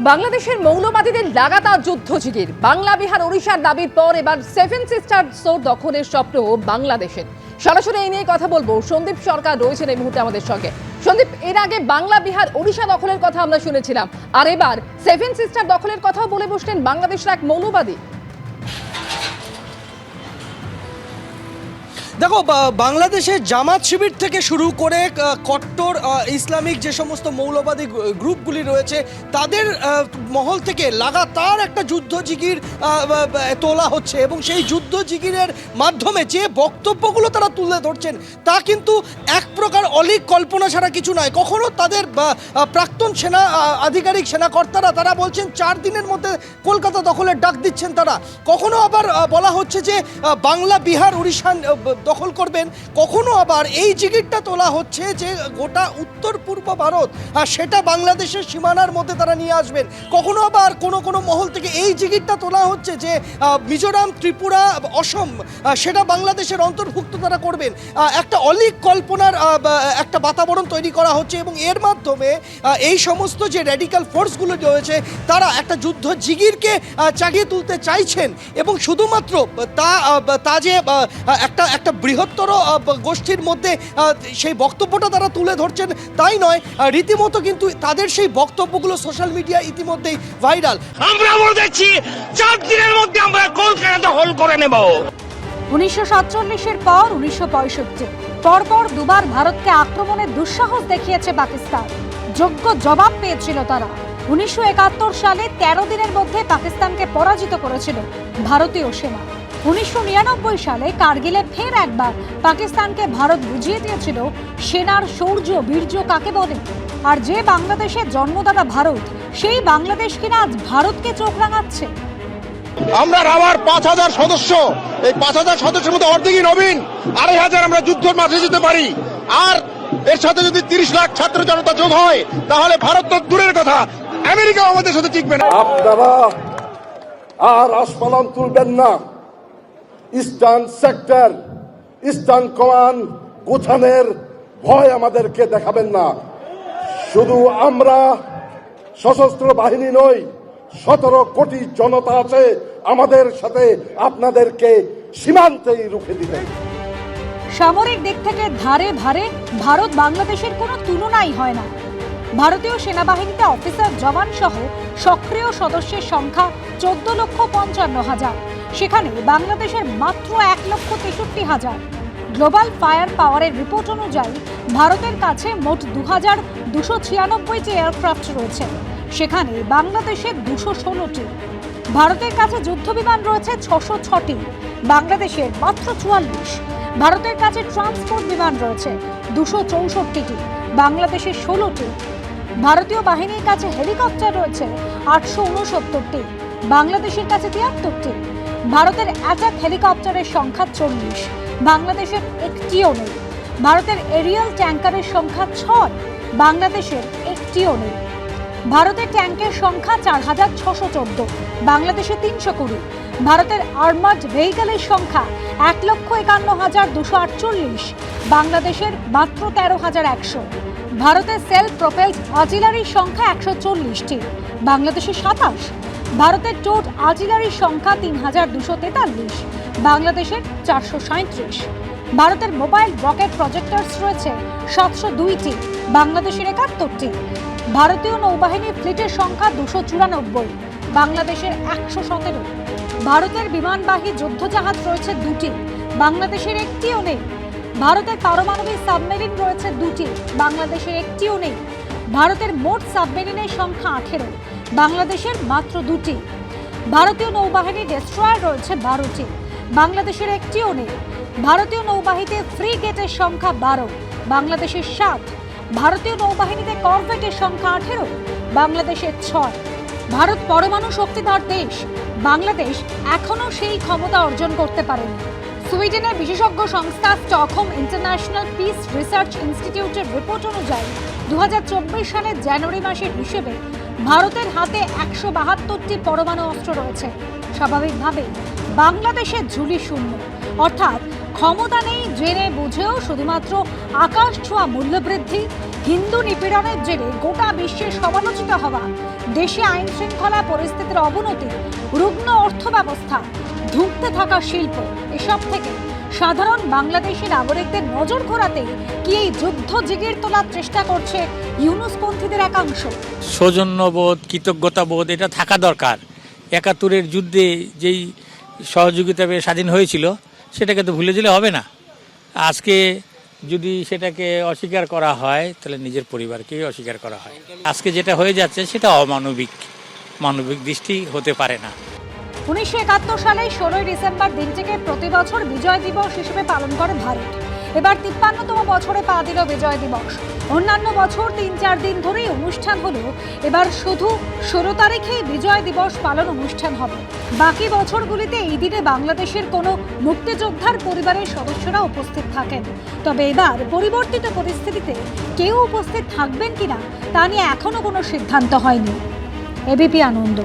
বাংলাদেশের মৌলবাদীদের লাগাতার যুদ্ধ জিগির বাংলা বিহার ওড়িশার দাবির পর এবার সেভেন সিস্টার্স দখলের স্বপ্ন বাংলাদেশের। সরাসরি এই নিয়ে কথা বলবো, সন্দীপ সরকার রয়েছেন এই মুহূর্তে আমাদের সঙ্গে। সন্দীপ, এর আগে বাংলা বিহার ওড়িশা দখলের কথা আমরা শুনেছিলাম, আর এবার সেভেন সিস্টার দখলের কথাও বলে বসলেন বাংলাদেশের এক মৌলবাদী। দেখো, বাংলাদেশের জামাত শিবির থেকে শুরু করে কট্টর ইসলামিক যে সমস্ত মৌলবাদী গ্রুপগুলি রয়েছে তাদের মহল থেকে লাগাতার একটা যুদ্ধজিগির তোলা হচ্ছে এবং সেই যুদ্ধজিগিরের মাধ্যমে যে বক্তব্যগুলো তারা তুলে ধরছেন তা কিন্তু এক প্রকার অলীক কল্পনা ছাড়া কিছু নয়। কখনো তাদের প্রাক্তন সেনা আধিকারিক সেনাকর্তারা তারা বলছেন 4 দিনের মধ্যে কলকাতা দখলের ডাক দিচ্ছেন তারা। কখনো আবার বলা হচ্ছে যে বাংলা বিহার উড়িষ্যা দখল করবেন। কখনো আবার এই জিগিরটা তোলা হচ্ছে যে গোটা উত্তর পূর্ব ভারত সেটা বাংলাদেশের সীমানার মধ্যে তারা নিয়ে আসবেন। কখনো আবার কোনো মহল থেকে এই জিগিরটা তোলা হচ্ছে যে মিজোরাম, ত্রিপুরা, অসম সেটা বাংলাদেশের অন্তর্ভুক্ত তারা করবেন। একটা অলীক কল্পনার একটা বাতাবরণ তৈরি করা হচ্ছে এবং এর মাধ্যমে এই সমস্ত যে র্যাডিক্যাল ফোর্সগুলো রয়েছে তারা একটা যুদ্ধ জিগিরকে চাগিয়ে তুলতে চাইছেন এবং শুধুমাত্র তা যে একটা বৃহত্তর গোষ্ঠীর মধ্যে সেই বক্তব্যটা তারা তুলে ধরছেন তাই নয়, রীতিমতো কিন্তু তাদের সেই বক্তব্যগুলো সোশ্যাল মিডিয়া ইতিমধ্যেই ভাইরাল। আমরা বলতেছি 4 দিনের মধ্যে আমরা কলকাতা দখল করে নেব। 1947-এর পর 1965 পরপর দুবার ভারতকে আক্রমণের দুঃসাহস দেখিয়েছে পাকিস্তান। যোগ্য জবাব পেয়েছিল তারা। 1971 সালে 13 দিনের মধ্যে পাকিস্তানকে পরাজিত করেছিল ভারতীয় সেনা। 1999 সালে কার্গিলে ফের একবার পাকিস্তানকে ভারত বুঝিয়ে দিয়েছিল সেনার শৌর্য বীর্য কাকে বলে। আর যে বাংলাদেশের জন্মদাতা ভারত, সেই বাংলাদেশ কিনা আজ ভারতকে চোখ রাঙাচ্ছে। আমরা আমার 5000 সদস্য, এই 5000 সদস্যের মধ্যে অর্ধেকই নবীন, 2500 আমরা যুদ্ধের মাঝে যেতে পারি। আর এর সাথে যদি 30 লাখ ছাত্র জনতা যোগ হয় তাহলে ভারত তো দূরের কথা, আমেরিকা আমাদের সাথে টিকবে না। আপনারা আর আস্ফালন তুলবেন না। ইস্টার্ন সেক্টর, ইস্টার্ন কমান্ড গোছানোর ভয় আমাদেরকে দেখাবেন না। শুধু আমরা সশস্ত্র বাহিনী নই, 17 কোটি জনতা আছে আমাদের সাথে, আপনাদেরকে সীমান্তেই রুখে দিবেন। সামরিক দিক থেকে ধারে ধারে ভারত বাংলাদেশের কোনো তুলনাই হয় না। ভারতীয় সেনাবাহিনীতে অফিসার জওয়ান সহ সক্রিয় সদস্যের সংখ্যা 14,55,000। সেখানে বাংলাদেশের মাত্র 1,63,000। গ্লোবাল ফায়ার পাওয়ারের রিপোর্ট অনুযায়ী ভারতের কাছে মোট 2,296টি এয়ারক্রাফট রয়েছে, সেখানে বাংলাদেশের 216টি। ভারতের কাছে যুদ্ধবিমান রয়েছে 606টি, বাংলাদেশের মাত্র 44। ভারতের কাছে ট্রান্সপোর্ট বিমান রয়েছে 264টি, বাংলাদেশের 16টি। ভারতীয় বাহিনীর কাছে হেলিকপ্টার রয়েছে 869টি, বাংলাদেশের কাছে 73টি। ভারতের অ্যাটাক হেলিকপ্টারের সংখ্যা 40, বাংলাদেশের একটিও নেই। ভারতের এরিয়াল ট্যাঙ্কারের সংখ্যা 6, বাংলাদেশের একটিও নেই। ভারতের ট্যাঙ্কের সংখ্যা 4,614, বাংলাদেশে 320। ভারতের আর্মার্ড ভেহিকলের সংখ্যা 1,51,248, বাংলাদেশের মাত্র 13,100। ভারতের সেলফ প্রপেলড আর্টিলারির সংখ্যা 140টি, বাংলাদেশে 27। ভারতের টোট আর্টিলারির সংখ্যা 3,243, বাংলাদেশের 437। ভারতের মোবাইল রকেট প্রজেক্টরস রয়েছে 702টি, বাংলাদেশের 71টি। ভারতীয় নৌবাহিনীর ফ্লিটের সংখ্যা 294, বাংলাদেশের 117। ভারতের বিমানবাহী যুদ্ধজাহাজ রয়েছে 2টি, বাংলাদেশের একটিও নেই। ভারতের পারমাণবিক সাবমেরিন রয়েছে 2টি, বাংলাদেশের একটিও নেই। ভারতের মোট সাবমেরিনের সংখ্যা 18, বাংলাদেশের মাত্র 2টি। ভারতীয় নৌবাহিনীর ডেস্ট্রয়ার রয়েছে 12টি, বাংলাদেশের একটিও নেই। ভারতীয় নৌবাহিনীতে ফ্রিগেটের সংখ্যা 12, বাংলাদেশের 7। ভারতীয় নৌবাহিনীতে করভেটের সংখ্যা 18, বাংলাদেশের 6। ভারত পরমাণু শক্তিধর দেশ, বাংলাদেশ এখনও সেই ক্ষমতা অর্জন করতে পারেনি। সুইডেনের বিশেষজ্ঞ সংস্থা স্টকহোম ইন্টারন্যাশনাল পিস রিসার্চ ইনস্টিটিউটের রিপোর্ট অনুযায়ী 2024 সালের জানুয়ারি মাসের হিসেবে ভারতের হাতে 172টি পরমাণু অস্ত্র রয়েছে। স্বাভাবিকভাবেই বাংলাদেশের ঝুলি শূন্য, অর্থাৎ ক্ষমতা নেই জেনে বুঝেও শুধুমাত্র আকাশ ছোঁয়া মূল্যবৃদ্ধি, হিন্দু নিপীড়নের জেরে গোটা বিশ্বের সমালোচিত হওয়া, দেশে আইন শৃঙ্খলা পরিস্থিতির অবনতি, রুগ্ন অর্থব্যবস্থা, ধুঁকতে থাকা শিল্প, এসব থেকে সাধারণ বাংলাদেশি নাগরিকদের নজর ঘোরাতে কি এই যুদ্ধ জিগির তোলার চেষ্টা করছে ইউনুসপন্থীদের একাংশ? সৌজন্যবোধ, কৃতজ্ঞতাবোধ এটা থাকা দরকার। ৭১-এর যুদ্ধে যেই সহযোগিতা পেয়ে স্বাধীন হয়েছিল সেটাকে তো ভুলে দিলে হবে না। আজকে যদি সেটাকে অস্বীকার করা হয় তাহলে নিজের পরিবারকেই অস্বীকার করা হয়। আজকে যেটা হয়ে যাচ্ছে সেটা মানবিক দৃষ্টি হতে পারে না। 1971 সালে 16 ডিসেম্বর দিনটিকে প্রতি বছর বিজয় দিবস হিসেবে পালন করে ভারত। এবার 53তম বছরে পা দিল বিজয় দিবস। অন্যান্য বছর 3-4 দিন ধরেই অনুষ্ঠান হলেও এবার শুধু 16 তারিখেই বিজয় দিবস পালন অনুষ্ঠান হবে। বাকি বছরগুলিতে এই দিনে বাংলাদেশের কোনো মুক্তিযোদ্ধার পরিবারের সদস্যরা উপস্থিত থাকেন। তবে এবার পরিবর্তিত পরিস্থিতিতে কেউ উপস্থিত থাকবেন কিনা তা নিয়ে এখনো কোনো সিদ্ধান্ত হয়নি। এবিপি আনন্দ।